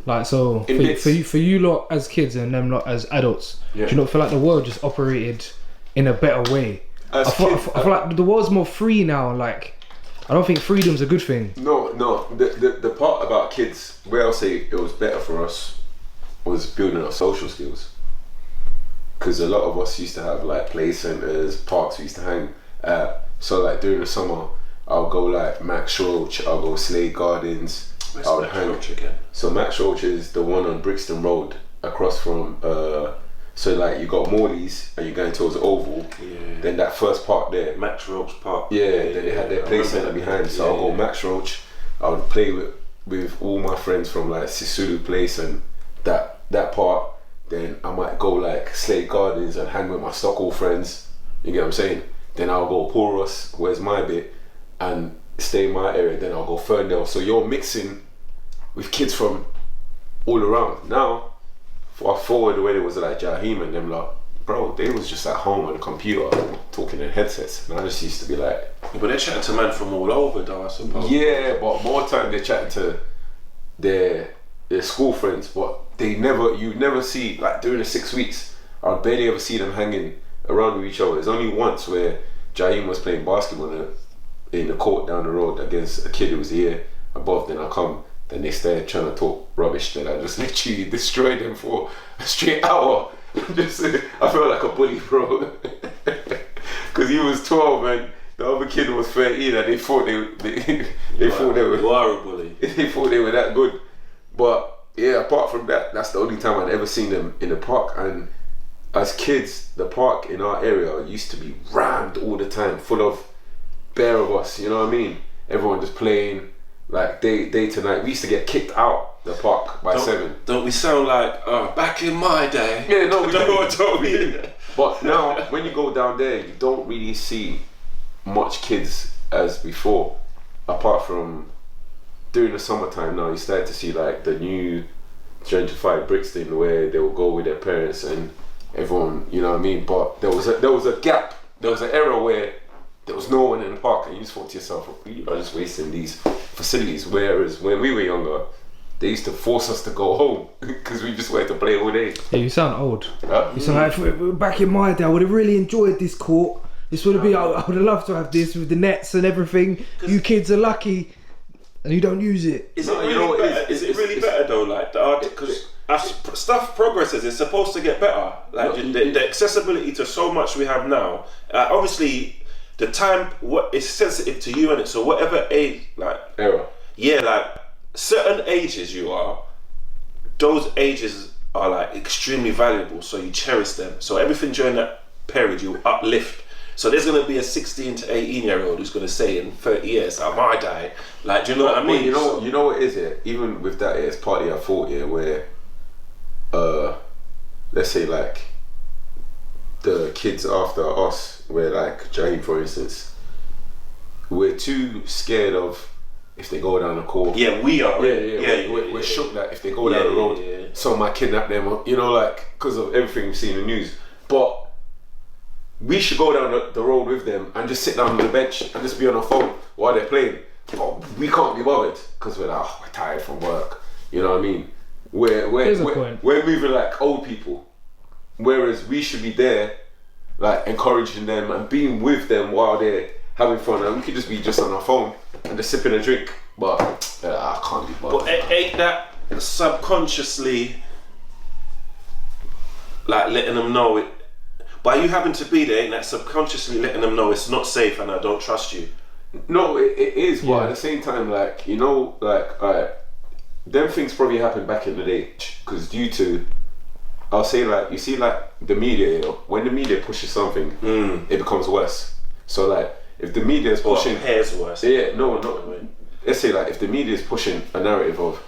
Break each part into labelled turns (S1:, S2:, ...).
S1: Like, so for you lot as kids and them lot as adults, do you not feel like the world just operated in a better way? I feel like the world's more free now. Like, I don't think freedom's a good thing.
S2: No. The part about kids, where I'll say it was better for us, was building our social skills. Because a lot of us used to have like play centres, parks we used to hang at. So like during the summer, I'll go like Max Roach, I'll go Slade Gardens.
S3: Where's Max Roach again?
S2: So Max Roach is the one on Brixton Road, across from so like you got Morley's and you're going towards the Oval.
S3: Yeah.
S2: Then that first park there,
S3: Max Roach Park.
S2: Yeah, then they had their play centre behind. So I'll go Max Roach. I would play with all my friends from like Sisulu Place and that part. Then I might go like Slade Gardens and hang with my Stockholm friends. You get what I'm saying? Then I'll go Porus, where's my bit, and stay in my area. Then I'll go Ferndale. So you're mixing with kids from all around. Now, fast forward when it was like Jaheim and them like, bro, they was just at home on the computer talking in headsets. And I just used to be like...
S3: Yeah, but they're chatting to man from all over though, I suppose.
S2: Yeah, but more time they're chatting to their school friends, but you never see, like during the 6 weeks, I'd barely ever see them hanging around with each other. There's only once where Jaheim was playing basketball in the court down the road against a kid who was a year above. Then I come, then they started trying to talk rubbish. Then I just literally destroyed them for a straight hour. I felt like a bully, bro. Because he was 12 and the other kid was 13 and they thought they thought they were...
S3: You are a bully.
S2: They thought they were that good. But yeah, apart from that, that's the only time I'd ever seen them in the park. And as kids, the park in our area used to be rammed all the time, full of bare of us, you know what I mean? Everyone just playing, like day to night. We used to get kicked out the park by 7.
S3: Don't we sound like, back in my day?
S2: Yeah, no, we
S3: don't we?
S2: But now, when you go down there, you don't really see much kids as before, apart from during the summertime. Now you start to see like the new gentrified Brixton where they will go with their parents and everyone, you know what I mean? But there was a gap, there was an era where there was no one in the park and you just thought to yourself, you are just wasting these facilities. Whereas when we were younger, they used to force us to go home because we just wanted to play all day.
S1: Yeah, you sound old. You sound like, back in my day, I would have really enjoyed this court. This would have been, I would have loved to have this with the nets and everything. You kids are lucky and you don't use it.
S3: Is it really better though? Like, because as stuff progresses, it's supposed to get better. Like the accessibility to so much we have now. Obviously, the time is sensitive to you, and it. So whatever age, like
S2: era.
S3: Yeah, like certain ages you are, those ages are like extremely valuable. So you cherish them. So everything during that period you uplift. So there's going to be a 16 to 18 year old who's going to say in 30 years, I might die. Like, do you know what I mean?
S2: You know what is it? Even with that, it's partly our fault here where, let's say like, the kids after us, where like Jaheim for instance, we're too scared of if they go down the court.
S3: Yeah, we are.
S2: We're shook that if they go down the road, someone might kidnap them, you know, like, because of everything we've seen in the news. But we should go down the road with them and just sit down on the bench and just be on our phone while they're playing. But we can't be bothered because we're like, we're tired from work. You know what I mean? We're moving like old people. Whereas we should be there, like encouraging them and being with them while they're having fun. And we could just be just on our phone and just sipping a drink. But I can't be bothered.
S3: But ain't that subconsciously like letting them know it? By you having to be there, ain't that subconsciously letting them know it's not safe and I don't trust you?
S2: No, it is, but at the same time, like, you know, like, them things probably happened back in the day, because due to, I'll say like, you see like the media, you know, when the media pushes something, it becomes worse. So like, if the media is pushing...
S3: Hair's worse.
S2: Yeah, no. Let's say like, if the media is pushing a narrative of,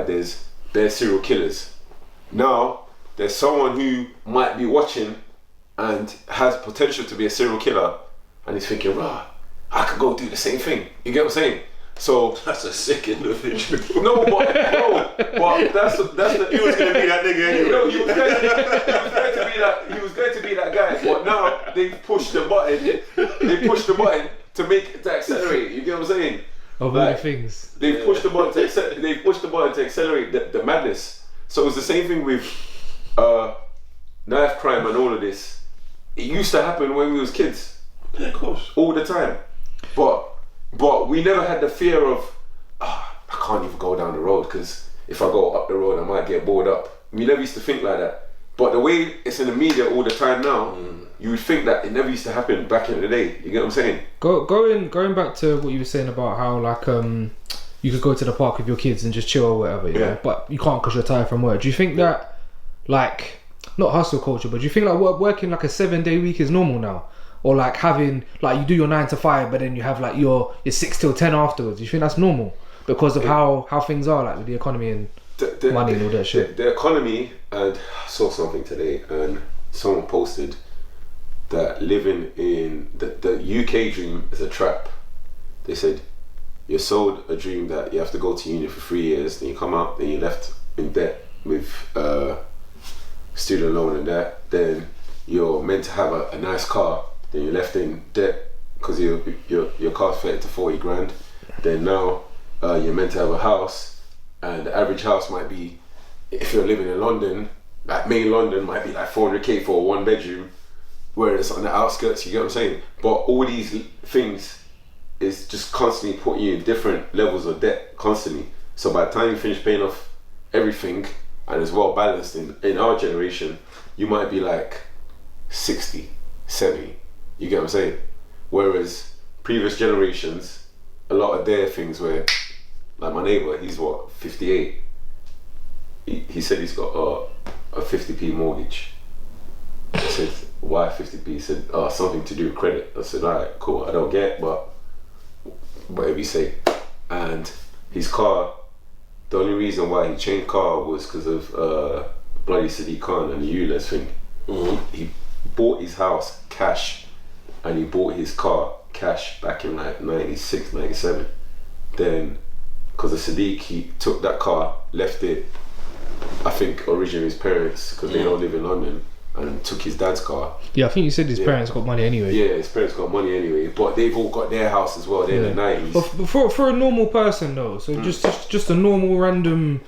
S2: there's serial killers. Now, there's someone who might be watching and has potential to be a serial killer, and he's thinking, I could go do the same thing. You get what I'm saying? So
S3: that's a sick individual.
S2: No, but that's the.
S3: He was gonna be that nigga anyway.
S2: No, he was going to be that guy. But now they pushed the button. They pushed the button to accelerate. You get what I'm saying?
S1: of all the things.
S2: They've pushed the button to accelerate the madness. So it's the same thing with knife crime and all of this. It used to happen when we was kids.
S3: Yeah, of course.
S2: All the time. But we never had the fear of, I can't even go down the road because if I go up the road I might get bored up. We never used to think like that. But the way it's in the media all the time now, you would think that it never used to happen back in the day. You get what I'm saying?
S1: Going back to what you were saying about how like you could go to the park with your kids and just chill or whatever, you know, but you can't because you're tired from work. Do you think that like not hustle culture, but do you think like working like a 7-day week is normal now? Or like having like you do your 9 to 5 but then you have like your 6 till 10 afterwards? Do you think that's normal? Because of how things are like with the economy and money and all that shit.
S2: The economy, and I saw something today and someone posted that living in the UK dream is a trap. They said you're sold a dream that you have to go to uni for 3 years, then you come out, then you're left in debt with student loan and that, then you're meant to have a nice car, then you're left in debt because your car's fitted to 40 grand, then now you're meant to have a house, and the average house might be, if you're living in London, like main London, might be like 400k for a 1 bedroom, whereas on the outskirts, you get what I'm saying? But all these things is just constantly putting you in different levels of debt, constantly. So by the time you finish paying off everything, and it's well balanced in our generation, you might be like 60, 70, you get what I'm saying? Whereas previous generations, a lot of their things were, like my neighbour, he's what, 58? He said he's got a 50p mortgage. I said, why 50p? He said, something to do with credit. I said, alright, cool, I don't get it, but whatever you say. And his car, the only reason why he changed car was because of bloody Sadiq Khan and the ULEZ thing. Mm-hmm. He bought his house cash and he bought his car cash back in like 96, 97. Then, because of Sadiq, he took that car, left it, I think originally his parents, because they don't live in London, and took his dad's car.
S1: Yeah, I think you said his parents got money anyway.
S2: Yeah, his parents got money anyway, but they've all got their house as well. They're in the 90s.
S1: But for a normal person though, so just a normal random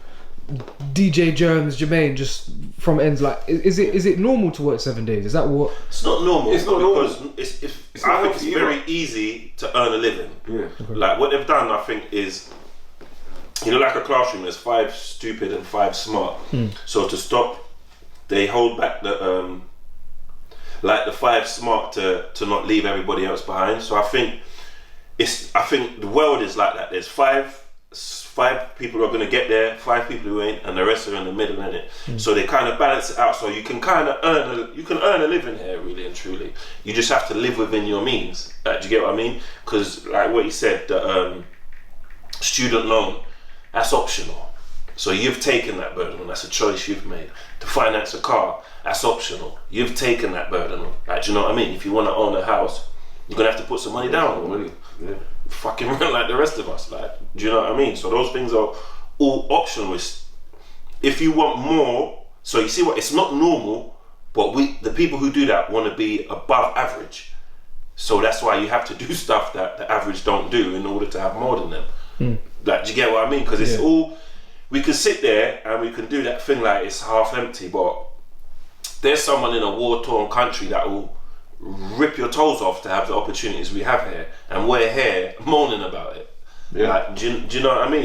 S1: DJ Germs Jermaine, just from ends, like is it normal to work 7 days? Is that what?
S3: It's not normal.
S2: It's not
S3: because
S2: normal.
S3: It's I think it's very easy to earn a living.
S2: Yeah.
S1: Okay.
S3: Like what they've done, I think, is, you know, like a classroom, there's 5 stupid and 5 smart. So to stop, they hold back the like the 5 smart to not leave everybody else behind. So I think the world is like that. There's 5 people who are going to get there, 5 people who ain't, and the rest are in the middle, innit? So they kind of balance it out. So you can kind of earn a living here, really and truly. You just have to live within your means. Like, do you get what I mean? Because like what you said, the student loan, that's optional. So you've taken that burden on. That's a choice you've made. To finance a car, that's optional. You've taken that burden on. Like, do you know what I mean? If you want to own a house, you're gonna have to put some money down.
S2: Money. Yeah.
S3: Fucking run like the rest of us. Like, do you know what I mean? So those things are all optional. If you want more, so you see what? It's not normal, but the people who do that want to be above average. So that's why you have to do stuff that the average don't do in order to have more than them. Like, do you get what I mean? Because it's all, we can sit there and we can do that thing like it's half empty, but there's someone in a war-torn country that will rip your toes off to have the opportunities we have here, and we're here moaning about it. Yeah. Like, do you know what I mean?